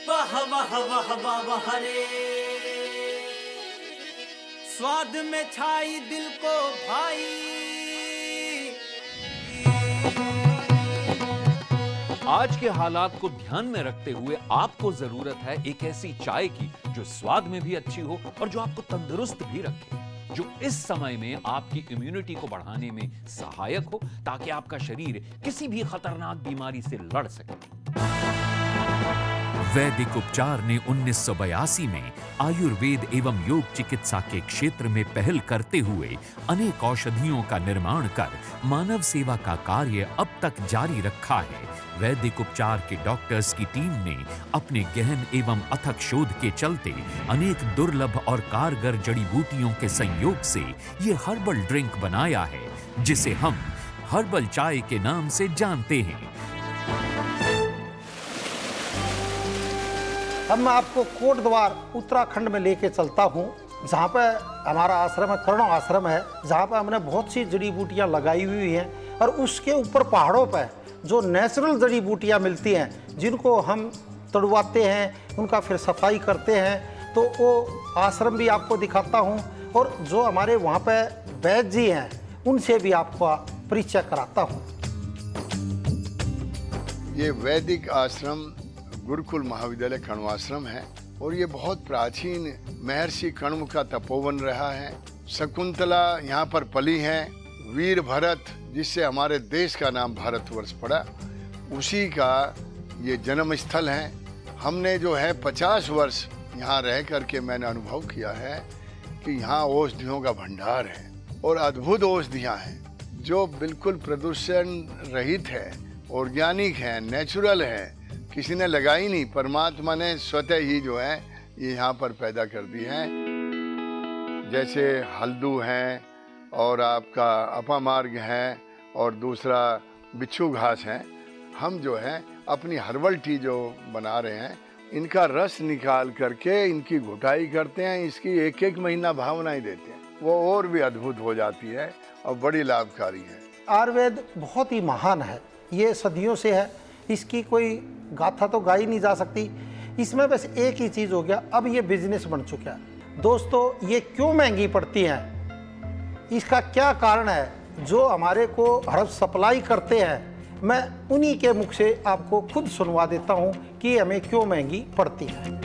वाह वाह वाह वाह वाह रे, स्वाद में छाई दिल को भाई। आज के हालात को ध्यान में रखते हुए आपको जरूरत है एक ऐसी चाय की जो स्वाद में भी अच्छी हो और जो आपको तंदुरुस्त भी रखे, जो इस समय में आपकी इम्यूनिटी को बढ़ाने में सहायक हो ताकि आपका शरीर किसी भी खतरनाक बीमारी से लड़ सके। वैदिक उपचार ने 1982 में आयुर्वेद एवं योग चिकित्सा के क्षेत्र में पहल करते हुए अनेक औषधियों का निर्माण कर मानव सेवा का कार्य अब तक जारी रखा है। वैदिक उपचार के डॉक्टर्स की टीम ने अपने गहन एवं अथक शोध के चलते अनेक दुर्लभ और कारगर जड़ी बूटियों के संयोग से ये हर्बल ड्रिंक बनाया है, जिसे हम हर्बल चाय के नाम से जानते हैं। अब मैं आपको कोट द्वार उत्तराखंड में लेके चलता हूँ, जहाँ पे हमारा आश्रम है, कर्ण आश्रम है, जहाँ पे हमने बहुत सी जड़ी बूटियाँ लगाई हुई हैं। और उसके ऊपर पहाड़ों पे जो नेचुरल जड़ी बूटियाँ मिलती हैं, जिनको हम तड़वाते हैं, उनका फिर सफाई करते हैं, तो वो आश्रम भी आपको दिखाता हूँ। और जो हमारे वहाँ पे वैद्य जी हैं, उनसे भी आपको परिचय कराता हूँ। ये वैदिक आश्रम गुरुकुल महाविद्यालय कण्वाश्रम है और ये बहुत प्राचीन महर्षि कण्व का तपोवन रहा है। शकुंतला यहाँ पर पली है। वीर भरत, जिससे हमारे देश का नाम भारतवर्ष पड़ा, उसी का ये जन्म स्थल है। हमने जो है 50 वर्ष यहाँ रह करके मैंने अनुभव किया है कि यहाँ औषधियों का भंडार है और अद्भुत औषधियाँ हैं जो बिल्कुल प्रदूषण रहित है, ऑर्गेनिक है, नेचुरल है, किसी ने लगाई नहीं, परमात्मा ने स्वतः ही जो है ये यहाँ पर पैदा कर दी है। जैसे हल्दू है और आपका अपामार्ग है और दूसरा बिच्छू घास है। हम जो है अपनी हर्बल टी जो बना रहे हैं, इनका रस निकाल करके इनकी घुटाई करते हैं, इसकी एक एक महीना भावनाएं देते हैं, वो और भी अद्भुत हो जाती है और बड़ी लाभकारी है। आयुर्वेद बहुत ही महान है, ये सदियों से है, इसकी कोई गाथा तो गाई नहीं जा सकती। इसमें बस एक ही चीज़ हो गया, अब ये बिजनेस बन चुका है। दोस्तों, ये क्यों महंगी पड़ती हैं, इसका क्या कारण है? जो हमारे को हर्ब सप्लाई करते हैं, मैं उन्हीं के मुख से आपको खुद सुनवा देता हूँ कि हमें क्यों महंगी पड़ती है।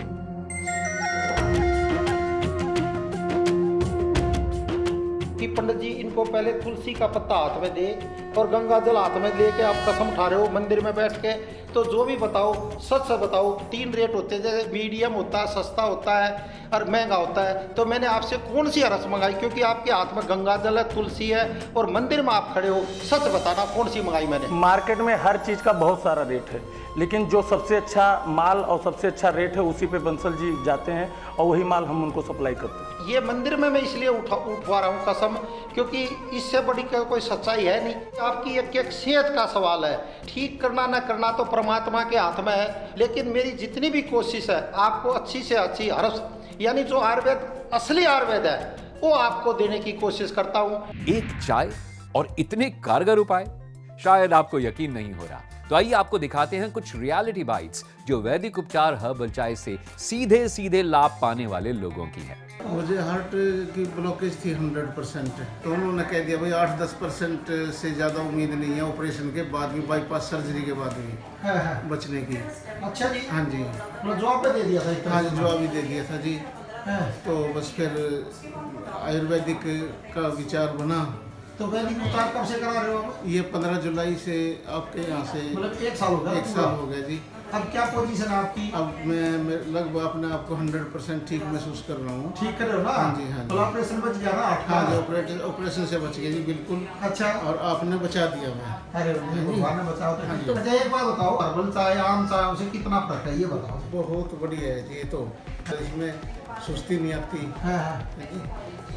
कि पंडित जी, इनको पहले तुलसी का पत्ता हाथ में दे और गंगा जल हाथ में लेके आप कसम उठा रहे हो मंदिर में बैठ के, तो जो भी बताओ सच से बताओ। 3 रेट होते हैं, जैसे मीडियम होता है, सस्ता होता है और महंगा होता है। तो मैंने आपसे कौन सी रस मंगाई, क्योंकि आपके हाथ में गंगा जल है, तुलसी है और मंदिर में आप खड़े हो, सच बताना कौन सी मंगाई मैंने? मार्केट में हर चीज़ का बहुत सारा रेट है, लेकिन जो सबसे अच्छा माल और सबसे अच्छा रेट है उसी पे बंसल जी जाते हैं और वही माल हम उनको सप्लाई करते हैं। ये मंदिर में मैं इसलिए उठवा रहा हूँ कसम, क्योंकि इससे बड़ी कोई सच्चाई है नहीं। आपकी एक सेहत का सवाल है, ठीक करना ना करना तो परमात्मा के हाथ में है। लेकिन मेरी जितनी भी कोशिश है, आपको अच्छी से अच्छी हर्ब, यानी जो आयुर्वेद असली आयुर्वेद है, वो आपको देने की कोशिश करता हूँ। एक चाय और इतने कारगर उपाय, शायद आपको यकीन नहीं हो रहा। तो आइए आपको दिखाते हैं कुछ रियलिटी बाइट्स जो वैदिक उपचार हर्बल चाय से सीधे सीधे लाभ पाने वाले लोगों की है। मुझे हार्ट की ब्लॉकेज थी 100%, तो उन्होंने कह दिया भाई 8-10% से ज़्यादा उम्मीद नहीं है ऑपरेशन के बाद भी, बाईपास सर्जरी के बाद भी बचने की। अच्छा जी। हाँ जी, जवाब पे दे दिया था? हाँ जी, जवाब भी दे दिया था जी। तो बस फिर आयुर्वेदिक का विचार बना। तो वैदिक उपचार कब से करा रहे हो? ये 15 जुलाई से आपके यहाँ से, मतलब 1 साल हो गया? 1 साल हो गया जी। अब क्या पोजीशन है आपकी? अब मैं लगभग अपने आप को 100% ठीक महसूस कर रहा हूँ। ठीक कर रहे हो ना? हाँ जी, हाँ जी। तो ऑपरेशन बच गया ना? हाँ जी, ऑपरेशन से बच गया जी, बिल्कुल। अच्छा, और आपने बचा दिया मैं। अरे भगवान ने बचाओ। तो अच्छा, एक बात बताओ, हर्बल चाय आम चाय उसे कितना फर्क है, ये बताओ। बहुत बढ़िया है जी, ये तो इसमें सुस्ती नहीं आती।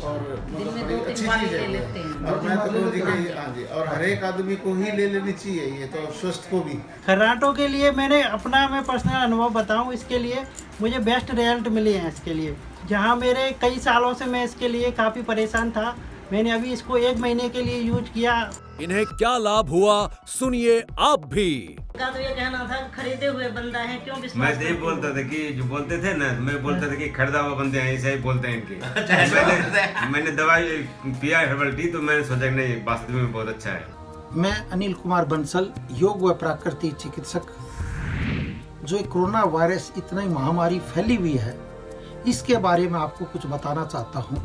और मतलब बड़ी अच्छी चीज़ है। और मैं तो रोज ही, हाँ जी, और हर एक आदमी को ही ले लेनी चाहिए ये तो, स्वस्थ को भी। खर्राटों के लिए मैंने अपना पर्सनल अनुभव बताऊं, इसके लिए मुझे बेस्ट रिजल्ट मिले हैं इसके लिए। जहां मेरे कई सालों से मैं इसके लिए काफ़ी परेशान था, मैंने अभी इसको 1 महीने के लिए यूज किया। इन्हें क्या लाभ हुआ, सुनिए आप भी। का तो ये कहना था खरीदे हुए बंदा है, क्यों विश्वास मैं तो बोलता था कि जो बोलते थे ना, मैं बोलता था कि खरीदा हुआ बंदे हैं, ऐसा ही बोलते हैं इनके। मैंने दवाई पिया हर्बल टी, तो मैंने सोचा नहीं वास्तव में बहुत अच्छा है। मैं अनिल कुमार बंसल, योग व प्राकृतिक चिकित्सक। जो कोरोना वायरस इतना ही महामारी फैली हुई है, इसके बारे में आपको कुछ बताना चाहता हूँ।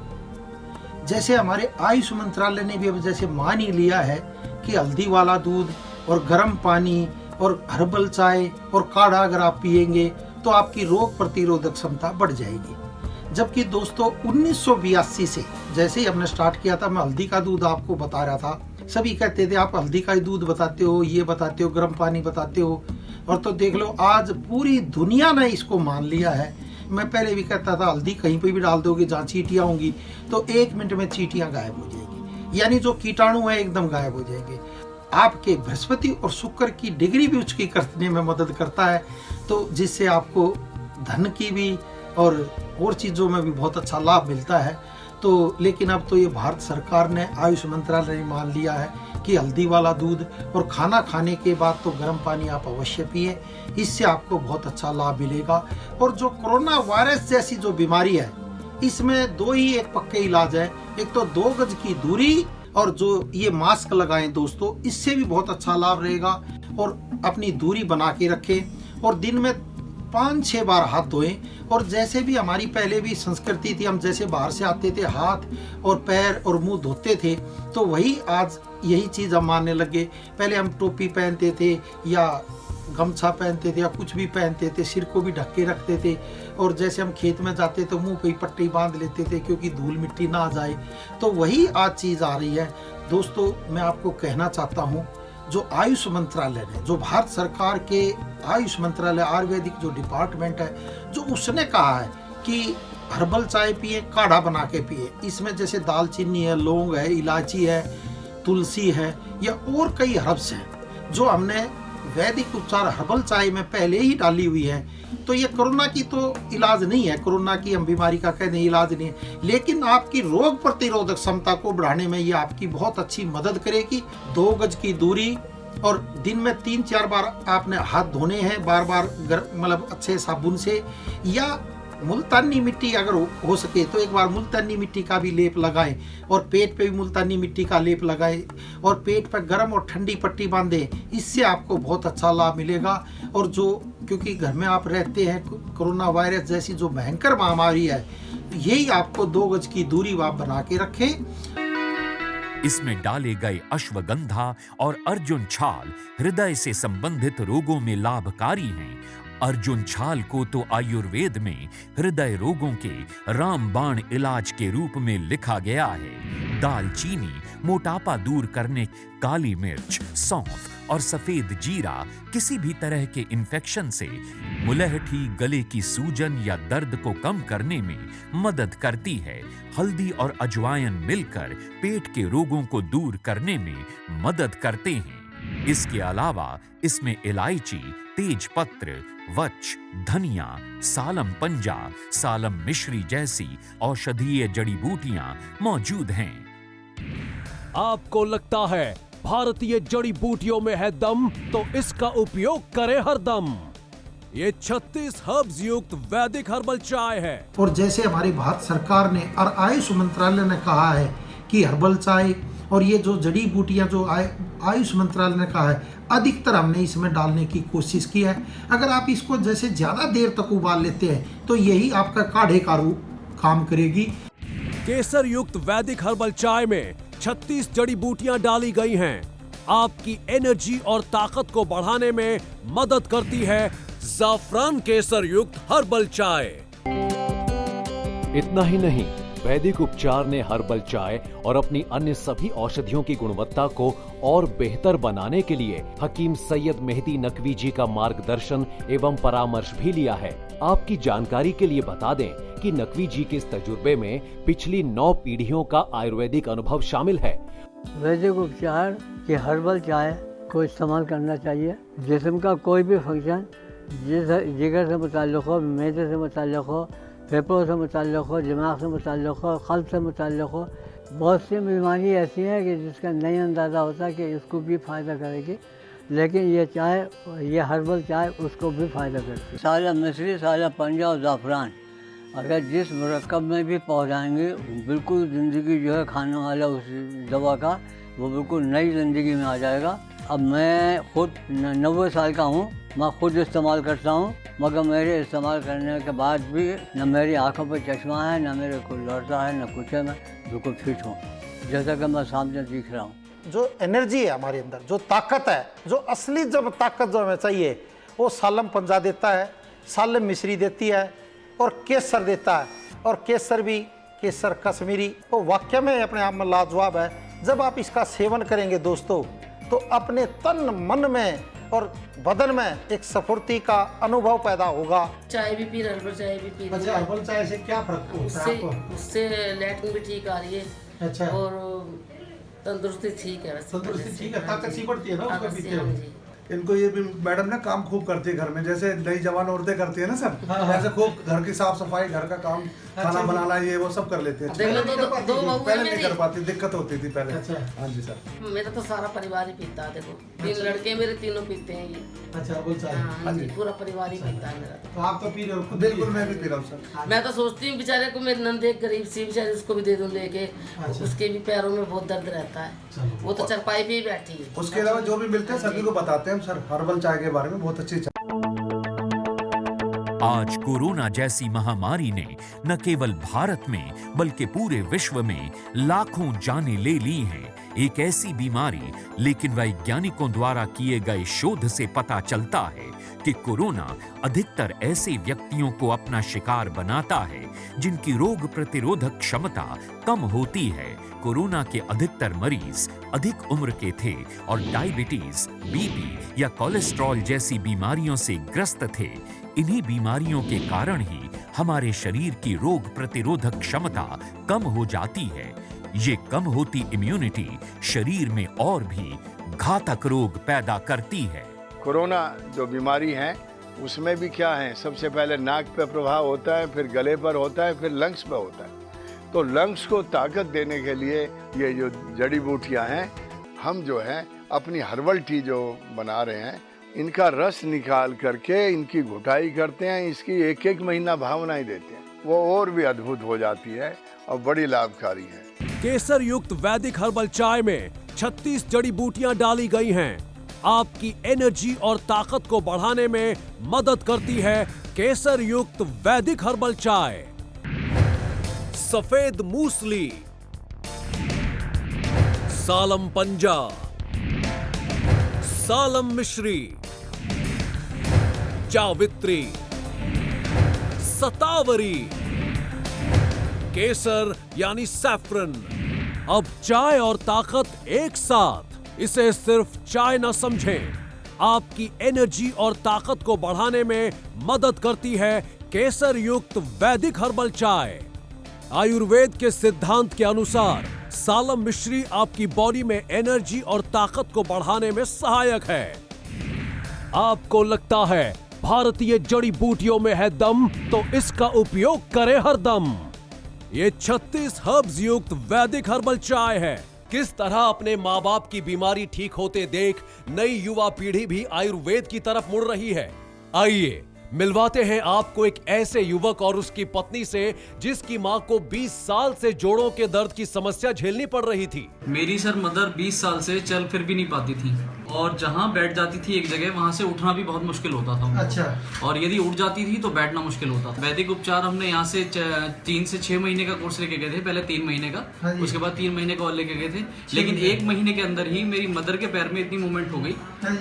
जैसे हमारे आयुष मंत्रालय ने भी अब जैसे मान ही लिया है कि हल्दी वाला दूध और गर्म पानी और हर्बल चाय और काढ़ा अगर आप पिएंगे तो आपकी रोग प्रतिरोधक क्षमता बढ़ जाएगी। जबकि दोस्तों 1982 से जैसे ही हमने स्टार्ट किया था, मैं हल्दी का दूध आपको बता रहा था, सभी कहते थे आप हल्दी का ही दूध बताते हो, ये बताते हो, गर्म पानी बताते हो, और तो देख लो आज पूरी दुनिया ने इसको मान लिया है। मैं पहले भी कहता था हल्दी कहीं पे भी डाल दोगे जहाँ चींटियाँ होंगी तो 1 मिनट में चींटियाँ गायब हो जाएगी, यानी जो कीटाणु है एकदम गायब हो जाएंगे। आपके बृहस्पति और शुक्र की डिग्री भी उच्च करने में मदद करता है, तो जिससे आपको धन की भी और चीज़ों में भी बहुत अच्छा लाभ मिलता है। तो लेकिन अब तो ये भारत सरकार ने, आयुष मंत्रालय ने मान लिया है कि हल्दी वाला दूध और खाना खाने के बाद तो गर्म पानी आप अवश्य पिए, इससे आपको बहुत अच्छा लाभ मिलेगा। और जो कोरोना वायरस जैसी जो बीमारी है, इसमें 2 ही एक पक्के इलाज है, एक तो 2 गज की दूरी और जो ये मास्क लगाएं दोस्तों, इससे भी बहुत अच्छा लाभ रहेगा। और अपनी दूरी बना के रखें और दिन में 5-6 बार हाथ धोएं। और जैसे भी हमारी पहले भी संस्कृति थी, हम जैसे बाहर से आते थे हाथ और पैर और मुंह धोते थे, तो वही आज यही चीज़ हम मानने लगे। पहले हम टोपी पहनते थे या गमछा पहनते थे या कुछ भी पहनते थे, सिर को भी ढक के रखते थे, और जैसे हम खेत में जाते तो मुंह पे पट्टी बांध लेते थे क्योंकि धूल मिट्टी ना आ जाए। तो वही आज चीज़ आ रही है दोस्तों। मैं आपको कहना चाहता हूँ, जो आयुष मंत्रालय ने, जो भारत सरकार के आयुष मंत्रालय आयुर्वेदिक जो डिपार्टमेंट है, जो उसने कहा है कि हर्बल चाय पिए, काढ़ा बना के पिए, इसमें जैसे दालचीनी है, लौंग है, इलायची है, तुलसी है या और कई हर्ब्स हैं जो हमने वैदिक उपचार हर्बल चाय में पहले ही डाली हुई है। तो ये कोरोना की तो इलाज नहीं है, कोरोना की हम बीमारी का कहते हैं इलाज नहीं है, लेकिन आपकी रोग प्रतिरोधक क्षमता को बढ़ाने में ये आपकी बहुत अच्छी मदद करेगी। 2 गज की दूरी और दिन में 3-4 बार आपने हाथ धोने हैं, बार-बार मतलब अच्छे साबुन से, या मुल्तानी मिट्टी अगर हो सके तो एक बार मुल्तानी मिट्टी का भी लेप लगाएं और पेट पे भी मुल्तानी मिट्टी का लेप लगाएं और पेट पर गर्म और ठंडी पट्टी बांधें, इससे आपको बहुत अच्छा लाभ मिलेगा। और जो क्योंकि घर में आप रहते हैं, कोरोना वायरस जैसी जो भयंकर महामारी है, यही आपको 2 गज की दूरी आप बना के रखें। इसमें डाले गए अश्वगंधा और अर्जुन छाल हृदय से संबंधित रोगों में लाभकारी हैं। अर्जुन छाल को तो आयुर्वेद में हृदय रोगों के रामबाण इलाज के रूप में लिखा गया है। दालचीनी मोटापा दूर करने, काली मिर्च, सौंफ और सफेद जीरा किसी भी तरह के इन्फेक्शन से, मुलहठी, गले की सूजन या दर्द को कम करने में मदद करती है। हल्दी और अजवाइन मिलकर पेट के रोगों को दूर करने में मदद करते हैं। इसके अलावा इसमें इलायची, तेजपत्र, वच, धनिया, सालम पंजा, सालम मिश्री जैसी औषधीय जड़ी बूटियां मौजूद हैं। आपको लगता है भारतीय जड़ी बूटियों में है दम, तो इसका उपयोग करें हरदम। ये 36 हर्ब्स युक्त वैदिक हर्बल चाय है। और जैसे हमारी भारत सरकार ने और आयुष मंत्रालय ने कहा है कि हर्बल चाय और ये जो जड़ी बूटियां जो आयुष मंत्रालय ने कहा है, अधिकतर हमने इसमें डालने की कोशिश की है। अगर आप इसको जैसे ज़्यादा देर तक उबाल लेते हैं तो यही आपका काढ़े का रूप काम करेगी। केसर युक्त वैदिक हर्बल चाय में 36 जड़ी बूटियां डाली गई हैं। आपकी एनर्जी और ताकत को बढ़ाने में मदद करती है ज़ाफ़रान केसर युक्त हर्बल चाय। इतना ही नहीं, वैदिक उपचार ने हर्बल चाय और अपनी अन्य सभी औषधियों की गुणवत्ता को और बेहतर बनाने के लिए हकीम सैयद मेहदी नकवी जी का मार्गदर्शन एवं परामर्श भी लिया है। आपकी जानकारी के लिए बता दें कि नकवी जी के इस तजुर्बे में पिछली 9 पीढ़ियों का आयुर्वेदिक अनुभव शामिल है। वैदिक उपचार की हर्बल चाय को इस्तेमाल करना चाहिए। जिस्म का कोई भी फंक्शन, जिगर से मुताल्लिक़ हो, मैदे से मुताल्लिक़ हो, फेफड़ों से मुताल्लिक़ हो, दिमाग से मुताल्लिक़ हो, क़ल्ब से मुताल्लिक़ हो, बहुत सी बीमारी ऐसी है कि जिसका नहीं अंदाज़ा होता कि इसको भी फ़ायदा करेगी, लेकिन ये चाय, ये हर्बल चाय उसको भी फ़ायदा करती है। साला मिश्री, साला पंजा और ज़ाफ़रान अगर जिस मरकब में भी पहुँचाएंगे, बिल्कुल ज़िंदगी जो है खाने वाला उस दवा का वो बिल्कुल नई ज़िंदगी में आ जाएगा। अब मैं खुद 90 साल का हूँ, मैं खुद इस्तेमाल करता हूँ, मगर मेरे इस्तेमाल करने के बाद भी न मेरी आँखों पर चश्मा है, न मेरे को लड़ता है, न कुछ है, मैं बिल्कुल फिट हूँ जैसा कि मैं सामने दिख रहा हूँ। जो एनर्जी है हमारे अंदर, जो ताकत है, जो असली जब ताकत जो हमें चाहिए वो सालम पंजा देता है, सालम मिश्री देती है और केसर देता है। और केसर भी, केसर कश्मीरी, वो वाकई में अपने आप में लाजवाब है। जब आप इसका सेवन करेंगे दोस्तों, तो अपने तन मन में और बदन में एक स्फूर्ति का अनुभव पैदा होगा। चाय भी पी रहे, हर्बल चाय भी पी रहे। अच्छा, हर्बल चाय से क्या फर्क होता है आपको? उससे लैट्रिन भी ठीक आ रही है। अच्छा। और तंदुरुस्ती ठीक है, तंदुरुस्ती ठीक है, ताकत सी बढ़ती है ना उसका पीते हो। इनको ये भी मैडम ना काम खूब करती है घर में, जैसे नई जवान औरतें करती है ना सर, ऐसे खूब घर की साफ सफाई, घर का काम, खाना बनाना, ये वो सब कर लेते हैं। पहले नहीं कर पाती, दिक्कत होती थी पहले। हाँ जी सर। मेरा तो सारा परिवार ही पीता है, देखो 3 लड़के मेरे, तीनों पीते हैं ये। अच्छा, बोल चाहे। हाँ जी, पूरा परिवार ही पीता है मेरा। तो आप तो पी रहे हो? बिल्कुल, मैं भी पी रहा हूँ सर। मैं तो सोचती हूँ बेचारे को, मेरे नंदे गरीब सी बेचारे, उसको भी दे दूँ लेके। उसके भी पैरों में बहुत दर्द रहता है, वो तो चरपाई पे ही बैठी है। उसके अलावा जो भी मिलते हैं सभी को बताते हैं सर हर्बल चाय के बारे में, बहुत अच्छी चाय। आज कोरोना जैसी महामारी ने न केवल भारत में बल्कि पूरे विश्व में लाखों जानें ले ली हैं। एक ऐसी बीमारी, लेकिन वैज्ञानिकों द्वारा किए गए शोध से पता चलता है कि कोरोना अधिकतर ऐसे व्यक्तियों को अपना शिकार बनाता है जिनकी रोग प्रतिरोधक क्षमता कम होती है। कोरोना के अधिकतर मरीज अधिक उम्र के थे और डायबिटीज, बीपी या कोलेस्ट्रॉल जैसी बीमारियों से ग्रस्त थे। इन्हीं बीमारियों के कारण ही हमारे शरीर की रोग प्रतिरोधक क्षमता कम हो जाती है। ये कम होती इम्यूनिटी शरीर में और भी घातक रोग पैदा करती है। कोरोना जो बीमारी है उसमें भी क्या है, सबसे पहले नाक पे प्रभाव होता है, फिर गले पर होता है, फिर लंग्स पे होता है। तो लंग्स को ताकत देने के लिए ये जो जड़ी बूटियां हैं, हम जो है अपनी हर्बल टी जो बना रहे हैं, इनका रस निकाल करके इनकी घुटाई करते हैं, इसकी 1-1 महीना भावनाएं देते हैं, वो और भी अद्भुत हो जाती है और बड़ी लाभकारी है। केसर युक्त वैदिक हर्बल चाय में 36 जड़ी बूटियां डाली गई हैं। आपकी एनर्जी और ताकत को बढ़ाने में मदद करती है केसर युक्त वैदिक हर्बल चाय। सफेद मूसली, सालम पंजा, सालम मिश्री, जावित्री, सतावरी, केसर यानी सैफरन। अब चाय और ताकत एक साथ। इसे सिर्फ चाय न समझें, आपकी एनर्जी और ताकत को बढ़ाने में मदद करती है केसर युक्त वैदिक हर्बल चाय। आयुर्वेद के सिद्धांत के अनुसार सालम मिश्री आपकी बॉडी में एनर्जी और ताकत को बढ़ाने में सहायक है। आपको लगता है भारतीय जड़ी बूटियों में है दम, तो इसका उपयोग करें हरदम। ये 36 हर्ब्स युक्त वैदिक हर्बल चाय है। किस तरह अपने माँ बाप की बीमारी ठीक होते देख नई युवा पीढ़ी भी आयुर्वेद की तरफ मुड़ रही है। आइए मिलवाते हैं आपको एक ऐसे युवक और उसकी पत्नी से जिसकी मां को 20 साल से जोड़ों के दर्द की समस्या झेलनी पड़ रही थी। मेरी सर मदर 20 साल से चल फिर भी नहीं पाती थी और जहां बैठ जाती थी एक जगह, वहां से उठना भी बहुत मुश्किल होता था। अच्छा। और यदि उठ जाती थी तो बैठना मुश्किल होता था। वैदिक उपचार हमने यहाँ से 3 से 6 महीने का कोर्स लेके गए थे। पहले 3 महीने का, उसके बाद 3 महीने का और लेके गए थे। लेकिन 1 महीने के अंदर ही मेरी मदर के पैर में इतनी मूवमेंट हो गई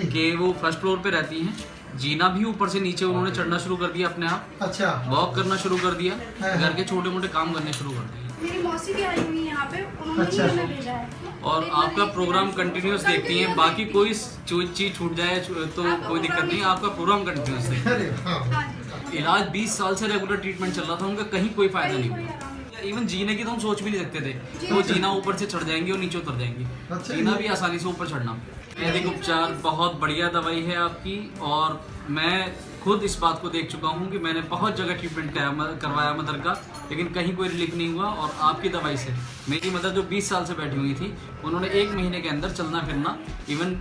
कि वो फर्स्ट फ्लोर पे रहती हैं, जीना भी ऊपर से नीचे उन्होंने चढ़ना शुरू कर दिया अपने आप। अच्छा। वॉक करना शुरू कर दिया, घर के छोटे मोटे काम करने शुरू कर दिए। मेरी मौसी भी आई हुई है यहाँ पे, उन्होंने हमें भेजा है। और आपका प्रोग्राम कंटिन्यूस देखती हैं, बाकी कोई चीज छूट जाए तो कोई दिक्कत नहीं, आपका प्रोग्राम कंटिन्यूस देखती हैं। इलाज 20 साल से रेगुलर ट्रीटमेंट चल रहा था, उनका कहीं कोई फायदा नहीं हुआ। इवन जीने की तो हम सोच भी नहीं सकते थे, तो जीना ऊपर से चढ़ जाएंगे और नीचे उतर जाएंगे। जीना भी आसानी से ऊपर चढ़ना। वैदिक उपचार बहुत बढ़िया दवाई है आपकी, और मैं खुद इस बात को देख चुका हूँ कि मैंने बहुत जगह ट्रीटमेंट करवाया मदर का, लेकिन कहीं कोई रिलीफ नहीं हुआ। और आपकी दवाई से मेरी मदर जो 20 साल से बैठी हुई थी, उन्होंने 1 महीने के अंदर चलना फिरना, इवन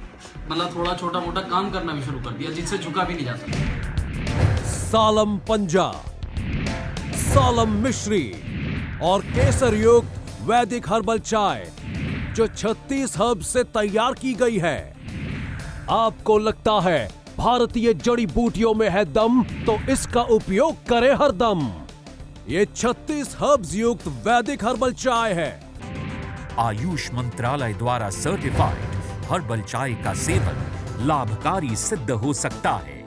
मतलब थोड़ा छोटा मोटा काम करना भी शुरू कर दिया, जिससे झुका भी नहीं जा सकता। सालम पंजा, सालम मिश्री और केसर युक्त वैदिक हर्बल चाय जो 36 हर्ब्स से तैयार की गई है। आपको लगता है भारतीय जड़ी बूटियों में है दम, तो इसका उपयोग करें हरदम। ये 36 हर्ब्स युक्त वैदिक हर्बल चाय है। आयुष मंत्रालय द्वारा सर्टिफाइड हर्बल चाय का सेवन लाभकारी सिद्ध हो सकता है।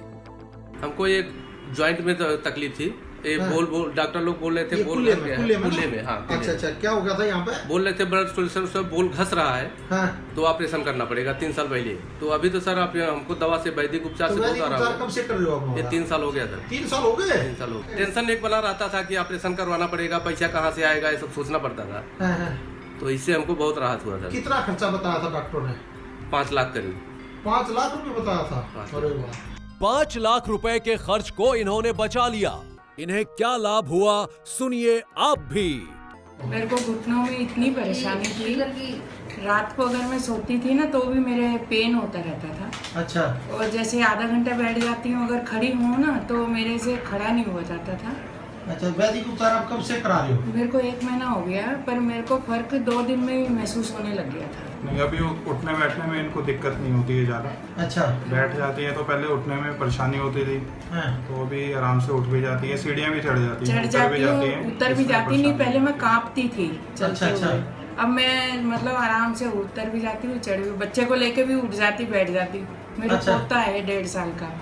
हमको एक जॉइंट में तकलीफ थी, बोल डॉक्टर लोग बोल रहे थे बोल खुले में। हाँ, अच्छा, क्या हो गया था यहाँ पे? बोल रहे थे ब्लड सर्कुलेशन से बोल घस रहा है। हाँ। तो ऑपरेशन करना पड़ेगा 3 साल पहले। तो अभी तो सर आप हमको दवा से वैदिक उपचार से बहुत आ रहा है। कब से कर रहे हो आप? ये 3 साल हो गया सर। 3 साल हो गए? 3 साल हो गए। टेंशन एक बना रहता था कि ऑपरेशन करवाना पड़ेगा, पैसा कहाँ से आएगा, ये सब सोचना पड़ता था। तो इससे हमको बहुत राहत हुआ था। कितना खर्चा बताया था डॉक्टर ने? 5 लाख करीब। 5 लाख रुपए बताया था? 5 लाख रुपए के खर्च को इन्होंने बचा लिया। इन्हें क्या लाभ हुआ, सुनिए आप भी। मेरे को घुटनों में इतनी परेशानी थी, रात को अगर मैं सोती थी ना तो भी मेरे पेन होता रहता था। अच्छा। और जैसे आधा घंटा बैठ जाती हूँ, अगर खड़ी हूँ ना तो मेरे से खड़ा नहीं हो जाता था। अच्छा, वैदिक उपचार आप कब से करा रहे हो? मेरे को 1 महीना हो गया, पर मेरे को फर्क 2 दिन में ही महसूस होने लग गया था। नहीं, अभी उठने बैठने में इनको दिक्कत नहीं होती है ज़्यादा। अच्छा। बैठ जाती है तो पहले उठने में परेशानी होती थी। तो अभी आराम से उठ भी जाती है, सीढ़ियाँ भी चढ़ जाती है, उतर भी जाती नहीं। पहले मैं कांपती थी चलते हुए, अब मैं मतलब आराम से उतर भी जाती हूँ, चढ़ भी, बच्चे को लेके भी उठ जाती, बैठ जाती। मेरा पोता है 1.5 साल का।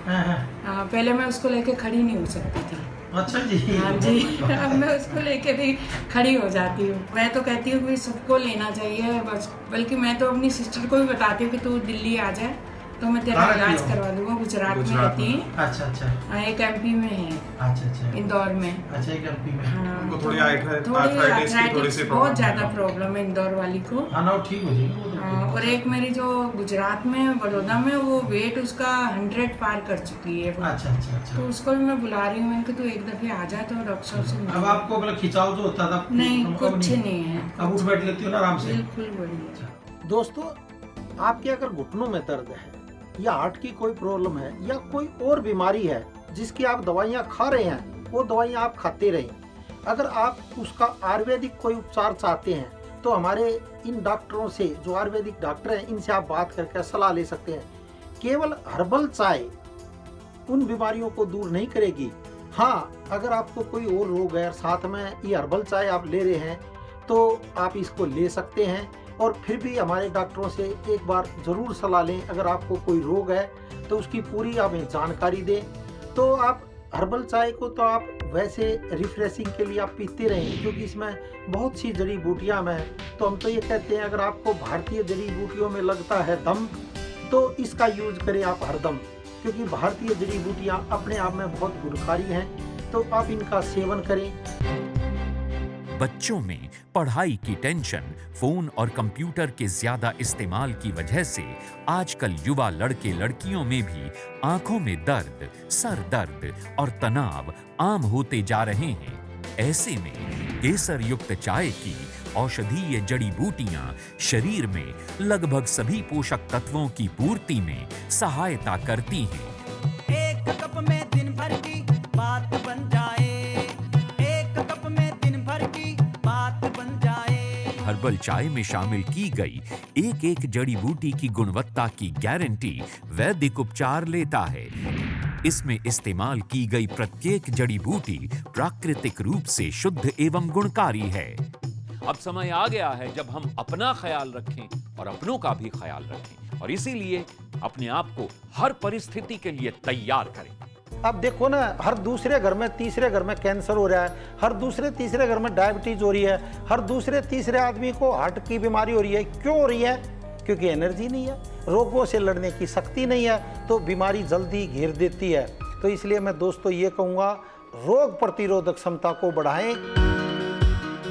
पहले मैं उसको लेके खड़ी नहीं हो सकती थी। अच्छा जी। हाँ जी। अब मैं उसको लेके भी खड़ी हो जाती हूँ। मैं तो कहती हूँ कि सबको लेना चाहिए बस, बल्कि मैं तो अपनी सिस्टर को भी बताती हूँ कि तू दिल्ली आ जाए तो मैं तेरा इलाज करवा दूंगा। गुजरात में रहती है। अच्छा अच्छा। एक MP में है। अच्छा अच्छा। इंदौर में। अच्छा, एक MP में। हाँ, उनको थोड़ी आर्थराइटिस बहुत ज्यादा प्रॉब्लम है इंदौर वाली को। हाँ ना, ठीक हो जाएगी। और एक मेरी जो गुजरात में बड़ौदा में, वो वेट उसका 100 पार कर चुकी है। अच्छा अच्छा अच्छा। तो उसको भी मैं बुला रही हूँ, मैंने कहा तू एक दफे आ जाए तो डॉक्टर से। अब आपको मतलब खिंचाव जो होता था? नहीं, कुछ नहीं है। अब उठ बैठ लेती हो ना आराम से? बिल्कुल बढ़िया। दोस्तों, आपके अगर घुटनों में दर्द है या हार्ट की कोई प्रॉब्लम है या कोई और बीमारी है जिसकी आप दवाइयाँ खा रहे हैं, वो दवाइयाँ आप खाते रहें। अगर आप उसका आयुर्वेदिक कोई उपचार चाहते हैं तो हमारे इन डॉक्टरों से, जो आयुर्वेदिक डॉक्टर हैं, इनसे आप बात करके सलाह ले सकते हैं। केवल हर्बल चाय उन बीमारियों को दूर नहीं करेगी। हाँ, अगर आपको कोई और रोग है, साथ में ये हर्बल चाय आप ले रहे हैं, तो आप इसको ले सकते हैं। और फिर भी हमारे डॉक्टरों से एक बार ज़रूर सलाह लें। अगर आपको कोई रोग है तो उसकी पूरी हमें जानकारी दें। तो आप हर्बल चाय को तो आप वैसे रिफ्रेशिंग के लिए आप पीते रहें, क्योंकि इसमें बहुत सी जड़ी बूटियाँ में, तो हम तो ये कहते हैं अगर आपको भारतीय जड़ी बूटियों में लगता है दम, तो इसका यूज करें आप हरदम, क्योंकि भारतीय जड़ी बूटियाँ अपने आप में बहुत गुणकारी हैं। तो आप इनका सेवन करें। बच्चों में पढ़ाई की टेंशन, फोन और कंप्यूटर के ज्यादा इस्तेमाल की वजह से आजकल युवा लड़के लड़कियों में भी आंखों में दर्द, सर दर्द और तनाव आम होते जा रहे हैं। ऐसे में केसर युक्त चाय की औषधीय जड़ी बूटियां शरीर में लगभग सभी पोषक तत्वों की पूर्ति में सहायता करती हैं। एक कप में दिन भर की बात बन जाए, एक कप में दिन भर की बात बन जाए। हर्बल चाय में शामिल की गई एक एक जड़ी बूटी की गुणवत्ता की गारंटी वैदिक उपचार लेता है। इसमें इस्तेमाल की गई प्रत्येक जड़ी बूटी प्राकृतिक रूप से शुद्ध एवं गुणकारी है। अब समय आ गया है जब हम अपना ख्याल रखें और अपनों का भी ख्याल रखें, और इसीलिए अपने आप को हर परिस्थिति के लिए तैयार करें। अब देखो ना, हर दूसरे घर में, तीसरे घर में कैंसर हो रहा है, हर दूसरे तीसरे घर में डायबिटीज हो रही है, हर दूसरे तीसरे आदमी को हार्ट की बीमारी हो रही है। क्यों हो रही है? क्योंकि एनर्जी नहीं है, रोगों से लड़ने की शक्ति नहीं है, तो बीमारी जल्दी घेर देती है। तो इसलिए मैं दोस्तों ये कहूँगा, रोग प्रतिरोधक क्षमता को बढ़ाएं।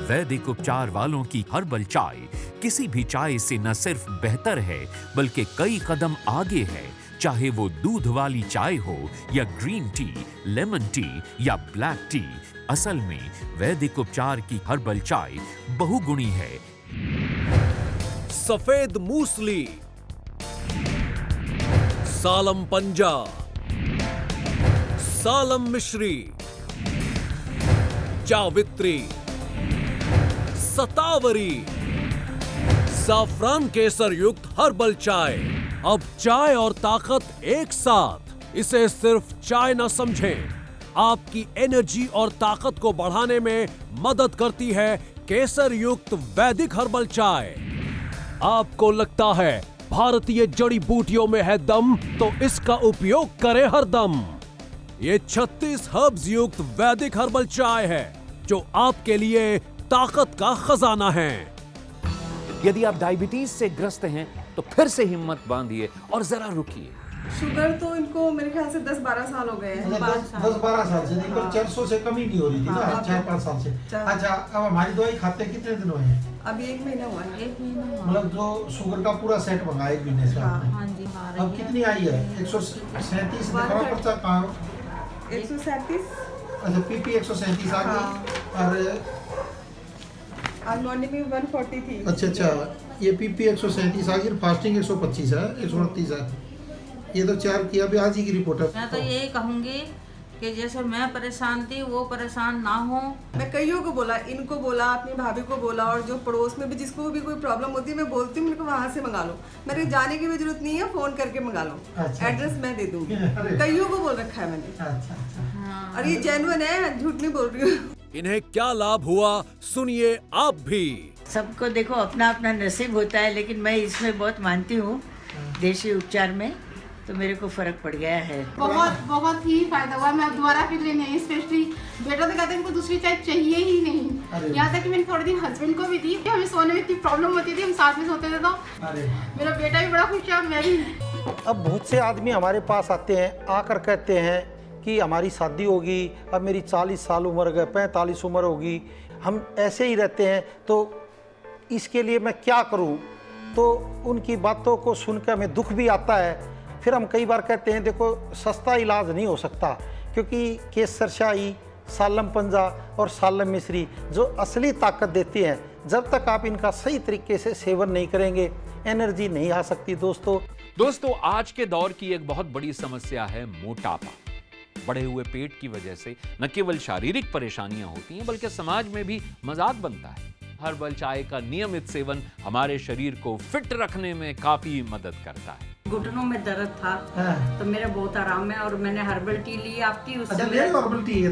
वैदिक उपचार वालों की हर्बल चाय किसी भी चाय से न सिर्फ बेहतर है, बल्कि कई कदम आगे है चाहे वो दूध वाली चाय हो या ग्रीन टी, लेमन टी या ब्लैक टी, असल में वैदिक उपचार की हर्बल चाय बहुगुणी है। सफेद मूसली, सालम पंजा, सालम मिश्री, जावित्री, सतावरी, साफरान केसर युक्त हर्बल चाय। अब चाय और ताकत एक साथ। इसे सिर्फ चाय न समझें, आपकी एनर्जी और ताकत को बढ़ाने में मदद करती है केसर युक्त वैदिक हर्बल चाय। आपको लगता है भारतीय जड़ी बूटियों में है दम, तो इसका उपयोग करें हरदम। ये 36 हर्ब्स युक्त वैदिक हर्बल चाय है जो आपके लिए ताकत का खजाना है। यदि आप डायबिटीज से ग्रस्त हैं तो फिर से हिम्मत बांधिए और जरा रुकिए। शुगर तो इनको मेरे ख्याल से 10-12 साल हो गए हैं। 10-12 साल से, नहीं 400 से कम ही नहीं हो रही थी ना, 4-5 साल से। अच्छा, अब हमारी दवाई खाते कितने दिन हुए हैं? अभी 1 महीना हुआ है। 1 महीना हुआ, मतलब जो शुगर का पूरा सेट मंगा 1 महीने से आपने। हाँ जी। अब कितनी आई है? 137 दिखाओ पर्चा कहाँ? 137। अच्छा, पीपी 137 आ गई। और आज मॉर्निंग में 140 थी। अच्छा, ये पीपी 137 आ गई, फास्टिंग 125 है, 129 है। ये तो 4 की अभी आज ही की रिपोर्ट है। मैं तो यही कहूँगी कि जैसे मैं परेशान थी वो परेशान ना हो। मैं कईयों को बोला, इनको बोला, अपनी भाभी को बोला, और जो पड़ोस में भी जिसको भी कोई प्रॉब्लम होती है मैं बोलती हूँ, मेरे को वहाँ से मंगा लो, मेरे जाने की भी जरूरत नहीं है, फोन करके मंगा लो। एड्रेस मैं दे दूँगी। कईयों को बोल रखा है मैंने, और ये जेन्युइन है, झूठ नहीं बोल रही हूँ। इन्हें क्या लाभ हुआ सुनिए आप भी। सबको देखो अपना अपना नसीब होता है, लेकिन मैं इसमें बहुत मानती हूँ देशी उपचार में, तो मेरे को फर्क पड़ गया है। बहुत ही फायदा हुआ। मैं अब दोबारा फिर लेने आई, स्पेशली बेटा तो कहता है इनको दूसरी चाय चाहिए ही नहीं। यहाँ तक कि मैंने थोड़े दिन हस्बैंड को भी दी। हमें सोने में इतनी प्रॉब्लम होती थी, हम साथ में सोते थे, तो मेरा बेटा भी बड़ा खुश है, मैं भी। अब बहुत से आदमी हमारे पास आते हैं, आकर कहते हैं कि हमारी शादी होगी, अब मेरी 40 साल उम्र है, 45 उम्र होगी, हम ऐसे ही रहते हैं, तो इसके लिए मैं क्या करूं? तो उनकी बातों को सुनकर हमें दुख भी आता है। फिर हम कई बार कहते हैं देखो सस्ता इलाज नहीं हो सकता, क्योंकि केसर शाही, सालम पंजा और सालम मिश्री जो असली ताकत देती हैं, जब तक आप इनका सही तरीके से सेवन नहीं करेंगे एनर्जी नहीं आ सकती। दोस्तों आज के दौर की एक बहुत बड़ी समस्या है मोटापा। बढ़े हुए पेट की वजह से न केवल शारीरिक परेशानियां होती हैं बल्कि समाज में भी मजाक बनता है। हर्बल चाय का नियमित सेवन हमारे शरीर को फिट रखने में काफी मदद करता है। घुटनों में दर्द था तो मेरा बहुत आराम है, और मैंने हर्बल टी ली आपकी, उससे हर्बल टी है,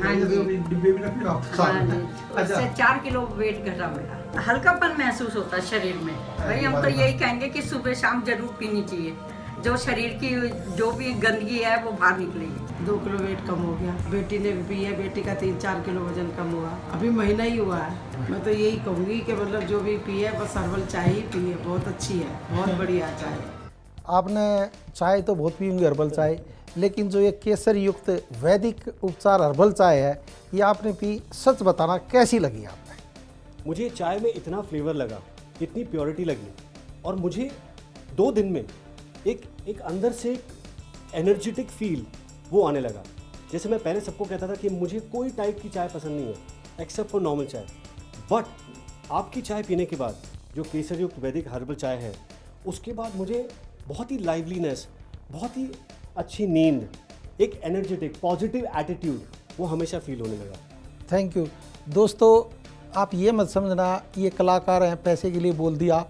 उससे 4 किलो वेट घटा मेरा। हल्कापन महसूस होता है शरीर में। भाई हम तो यही कहेंगे कि सुबह शाम जरूर पीनी चाहिए, जो शरीर की जो भी गंदगी है वो बाहर निकलेगी। 2 किलो वेट कम हो गया, बेटी ने भी पिया, बेटी का 3-4 किलो वजन कम हुआ, अभी महीना ही हुआ है। मैं तो यही कहूँगी कि मतलब जो भी पिए बस हर्बल चाय ही पिए, बहुत अच्छी है, बहुत बढ़िया चाय। आपने चाय तो बहुत पी होंगी हर्बल चाय, लेकिन जो ये केसर युक्त वैदिक उपचार हर्बल चाय है, ये आपने पी, सच बताना कैसी लगी आपने? मुझे चाय में इतना फ्लेवर लगा, इतनी प्योरिटी लगी, और मुझे 2 दिन में एक अंदर से एक एनर्जेटिक फील वो आने लगा। जैसे मैं पहले सबको कहता था कि मुझे कोई टाइप की चाय पसंद नहीं है एक्सेप्ट फॉर नॉर्मल चाय, बट आपकी चाय पीने के बाद जो केसर युक्त वैदिक हर्बल चाय है, उसके बाद मुझे बहुत ही लाइवलीनेस, बहुत ही अच्छी नींद, एक एनर्जेटिक पॉजिटिव एटीट्यूड वो हमेशा फील होने लगा। Thank you. दोस्तों आप ये मत समझना ये कलाकार हैं पैसे के लिए बोल दिया।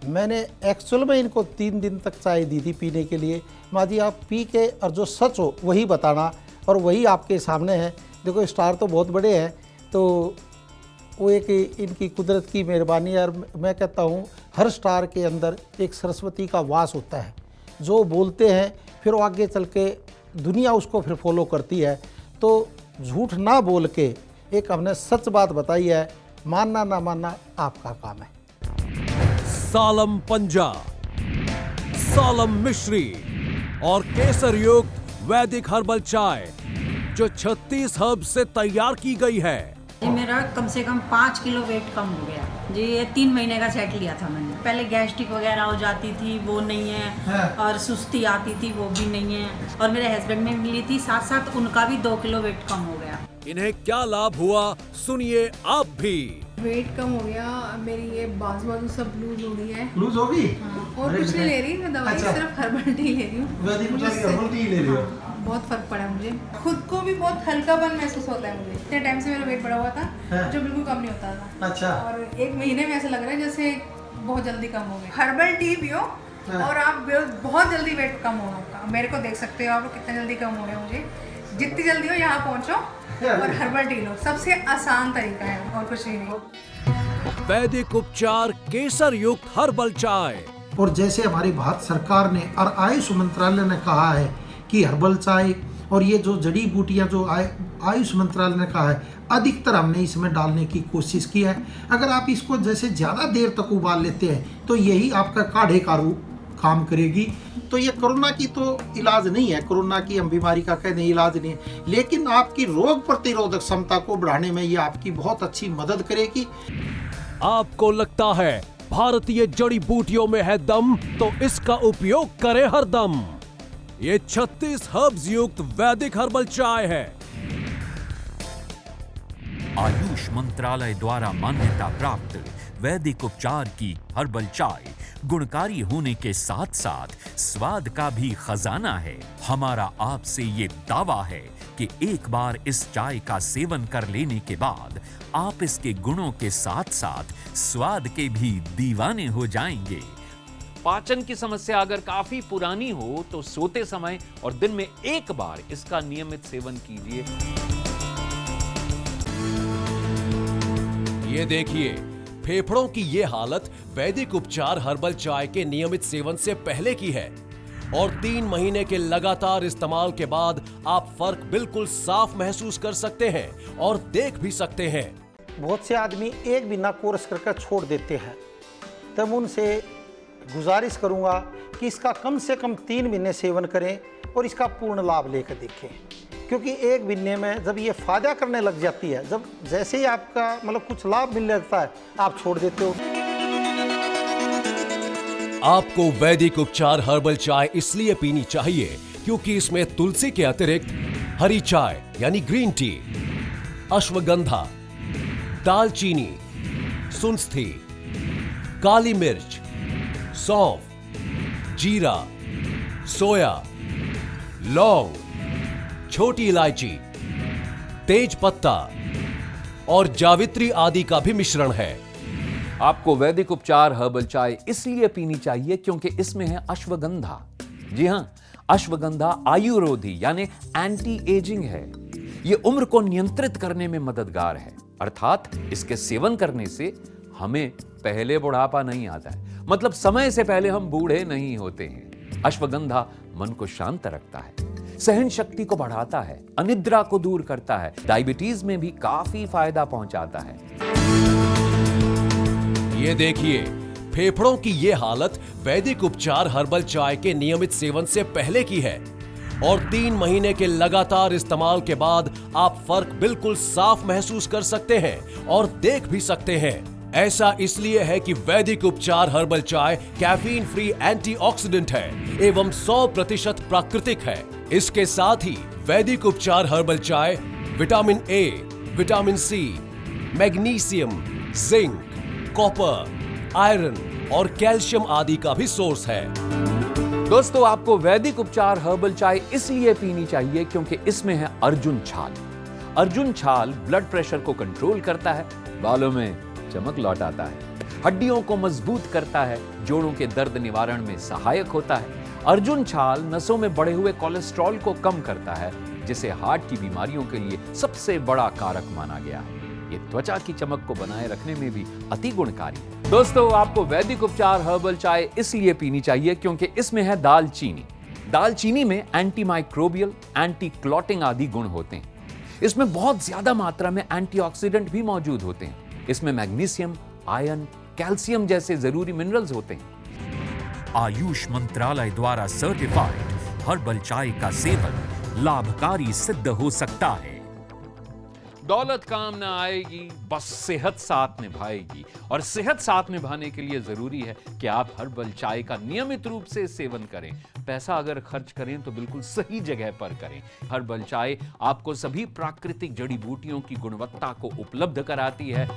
मैंने एक्चुअल में इनको 3 दिन तक चाय दी थी पीने के लिए। माँ जी आप पी के और जो सच हो वही बताना, और वही आपके सामने है। देखो स्टार तो बहुत बड़े हैं, तो वो एक इनकी कुदरत की मेहरबानी है। और मैं कहता हूँ हर स्टार के अंदर एक सरस्वती का वास होता है, जो बोलते हैं फिर वो आगे चल के दुनिया उसको फिर फॉलो करती है। तो झूठ ना बोल के एक हमने सच बात बताई है, मानना ना मानना आपका काम है। सालम पंजा, सालम मिश्री और केसर युक्त वैदिक हर्बल चाय जो 36 हर्ब से तैयार की गई है। मेरा कम से कम 5 किलो वेट कम हो गया। जी ये 3 महीने का सेट लिया था मैंने। पहले गैस्ट्रिक वगैरह हो जाती थी, वो नहीं है, और सुस्ती आती थी, वो भी नहीं है, और मेरे हस्बैंड ने भी ली थी, साथ साथ उनका भी 2 किलो वेट कम हो गया। इन्हें क्या लाभ हुआ, सुनिए आप भी। वेट कम हो गया, मेरी ये बाजू सब लूज हो गई है। लूज हो गई? हाँ, और कुछ नहीं ले रही मैं दवाई, सिर्फ हर्बल टी ले रही हूँ। वैदिक उपचार की हर्बल टी ले रही हो? बहुत फर्क पड़ा मुझे, खुद को भी बहुत हल्कापन महसूस होता है मुझे। इतने टाइम से मेरा वेट बढ़ा हुआ था जो बिल्कुल कम नहीं होता था। अच्छा। और 1 महीने में ऐसा लग रहा है जैसे बहुत जल्दी कम हो गया। हर्बल टी पियो और आप बहुत जल्दी वेट कम होगा आपका। मेरे को देख सकते हो आप कितना जल्दी कम हो रहा है मुझे। जितनी जल्दी हो यहाँ पहुँचो और हर्बल टी लो, सबसे आसान तरीका है और कुछ नहीं। वैदिक उपचार केसर युक्त हर्बल चाय। और जैसे हमारी भारत सरकार ने और आयुष मंत्रालय ने कहा है कि हर्बल चाय और ये जो जड़ी बूटियां जो आयुष मंत्रालय ने कहा है, अधिकतर हमने इसमें डालने की कोशिश की है। अगर आप इसको जैसे ज़्यादा देर तक उबाल लेते हैं तो यही आपका काढ़े का रूप काम करेगी। तो ये कोरोना की तो इलाज नहीं है, कोरोना की हम बीमारी का कहने इलाज नहीं है, लेकिन आपकी रोग प्रतिरोधक क्षमता को बढ़ाने में ये आपकी बहुत अच्छी मदद करेगी। आपको लगता है भारतीय जड़ी बूटियों में है दम, तो इसका उपयोग करें हरदम। ये 36 हर्ब्स युक्त वैदिक हर्बल चाय है। आयुष मंत्रालय द्वारा मान्यता प्राप्त वैदिक उपचार की हर्बल चाय गुणकारी होने के साथ साथ स्वाद का भी खजाना है। हमारा आपसे ये दावा है कि एक बार इस चाय का सेवन कर लेने के बाद आप इसके गुणों के साथ साथ स्वाद के भी दीवाने हो जाएंगे। पाचन की समस्या अगर काफी पुरानी हो तो सोते समय और दिन में एक बार इसका नियमित सेवन कीजिए। ये देखिए, फेफड़ों की ये हालत वैदिक उपचार हर्बल चाय के नियमित सेवन से पहले की है, और 3 महीने के लगातार इस्तेमाल के बाद आप फर्क बिल्कुल साफ महसूस कर सकते हैं और देख भी सकते हैं। बहुत से आदमी एक महीना कोर्स करके छोड़ देते हैं, तब उनसे गुजारिश करूंगा कि इसका कम से कम 3 महीने सेवन करें और इसका पूर्ण लाभ लेकर देखें, क्योंकि 1 महीने में जब ये फायदा करने लग जाती है, जब जैसे ही आपका मतलब कुछ लाभ मिलने लगता है, आप छोड़ देते हो। आपको वैदिक उपचार हर्बल चाय इसलिए पीनी चाहिए क्योंकि इसमें तुलसी के अतिरिक्त हरी चाय यानी ग्रीन टी, अश्वगंधा, दालचीनी, सुंस्थि, काली मिर्च, सौंफ, जीरा, सोया, लौंग, छोटी इलायची, तेज पत्ता और जावित्री आदि का भी मिश्रण है। आपको वैदिक उपचार हर्बल चाय इसलिए पीनी चाहिए क्योंकि इसमें है अश्वगंधा। जी हां, अश्वगंधा आयुर्वेदी यानी एंटी एजिंग है। यह उम्र को नियंत्रित करने में मददगार है, अर्थात इसके सेवन करने से हमें पहले बुढ़ापा नहीं आता है, मतलब समय से पहले हम बूढ़े नहीं होते हैं। अश्वगंधा मन को शांत रखता है, सहन शक्ति को बढ़ाता है, अनिद्रा को दूर करता है, डायबिटीज में भी काफी फायदा पहुंचाता है। ये देखिए, फेफड़ों की ये हालत वैदिक उपचार हर्बल चाय के नियमित सेवन से पहले की है, और 3 महीने के लगातार इस्तेमाल के बाद आप फर्क बिल्कुल साफ महसूस कर सकते हैं और देख भी सकते हैं। ऐसा इसलिए है कि वैदिक उपचार हर्बल चाय कैफीन फ्री एंटीऑक्सीडेंट है एवं 100% प्राकृतिक है। इसके साथ ही वैदिक उपचार हर्बल चाय vitamin A, vitamin C, magnesium, zinc, copper, iron और कैल्शियम आदि का भी सोर्स है। दोस्तों, आपको वैदिक उपचार हर्बल चाय इसलिए पीनी चाहिए क्योंकि इसमें है अर्जुन छाल। अर्जुन छाल ब्लड प्रेशर को कंट्रोल करता है, बालों में चमक लौटाता है, हड्डियों को मजबूत करता है, जोड़ों के दर्द निवारण में सहायक होता है। अर्जुन छाल नसों में बढ़े हुए कोलेस्ट्रॉल को कम करता है, जिसे हार्ट की बीमारियों के लिए सबसे बड़ा कारक माना गया है। ये त्वचा की चमक को बनाए रखने में भी अति गुणकारी है। दोस्तों, आपको वैदिक उपचार हर्बल चाय इसलिए पीनी चाहिए क्योंकि इसमें है दालचीनी। दालचीनी में एंटी माइक्रोबियल, एंटी क्लॉटिंग आदि गुण होते हैं। इसमें बहुत ज्यादा मात्रा में एंटीऑक्सीडेंट भी मौजूद होते हैं। इसमें मैग्नीशियम, आयरन, कैल्शियम जैसे जरूरी मिनरल्स होते हैं। आयुष मंत्रालय द्वारा सर्टिफाइड हर्बल चाय का सेवन लाभकारी सिद्ध हो सकता है। दौलत काम ना आएगी, बस सेहत साथ निभाएगी। और सेहत साथ निभाने के लिए जरूरी है कि आप हर्बल चाय का नियमित रूप से सेवन करें। पैसा अगर खर्च करें तो बिल्कुल सही जगह पर करें। हर्बल चाय आपको सभी प्राकृतिक जड़ी बूटियों की गुणवत्ता को उपलब्ध कराती है।